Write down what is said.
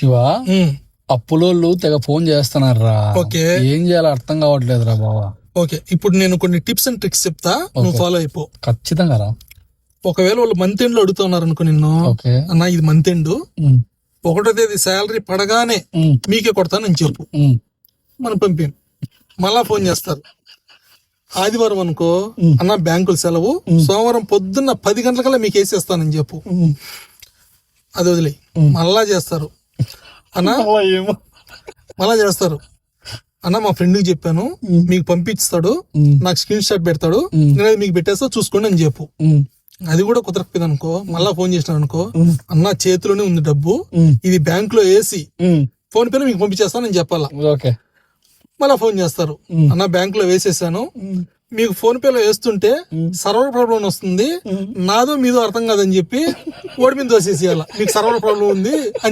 శివా, ఉమ్, అప్పులోళ్ళు తెగ ఫోన్ చేస్తున్నారా? ఓకే ఏం చేయాలో అర్థం కావట్లేదురా బావా. ఓకే ఇప్పుడు నేను కొన్ని టిప్స్ అండ్ ట్రిక్స్ చెప్తా, నువ్వు ఫాలో అయిపో. ఖచ్చితంగా రా. ఒకవేళ వాళ్ళు మంత్ ఎండ్ లో అడుగుతున్నారు అనుకో నిన్ను, ఓకే. అన్న ఇది మంత్ ఎండ్ ఉమ్, 1వ తేదీ శాలరీ పడగానే ఉమ్, మీకే కొడతానని చెప్పు, ఉమ్, మనం పంపాం. మళ్ళా ఫోన్ చేస్తారు. ఆదివారం అనుకో, ఉమ్. అన్న బ్యాంకులు సెలవు, సోమవారం పొద్దున్న 10 గంటలకల్లా మీకు వేసేస్తానని చెప్పు. ఉమ్. అది వదిలే. మళ్ళా చేస్తారు అన్న, అలా ఏమో. మళ్ళా చేస్తారు అన్న, మా ఫ్రెండ్ కి చెప్పాను మీకు పంపిస్తాడు, నాకు స్క్రీన్ షాట్ పెడతాడు, నేను అది మీకు పెట్టేస్తా చూసుకోండి అని చెప్పు. ఉమ్, అది కూడా కుదరకపోయింది అనుకో, మళ్ళా ఫోన్ చేసినాడు అనుకో, అన్న చేతిలోనే ఉంది డబ్బు, ఉమ్, ఇది బ్యాంక్ లో వేసి ఉమ్. ఫోన్ పేలో మీకు పంపించేస్తానని చెప్పాలా. ఓకే. మళ్ళా ఫోన్ చేస్తారు, అన్న బ్యాంక్ లో వేసేసాను, ఉమ్, మీకు ఫోన్ పేలో వేస్తుంటే సర్వర్ ప్రాబ్లం వస్తుంది, నాదో మీదో అర్థం కాదని చెప్పి ఓడి మీద దోసేసేయాల, మీకు సర్వర్ ప్రాబ్లం ఉంది అని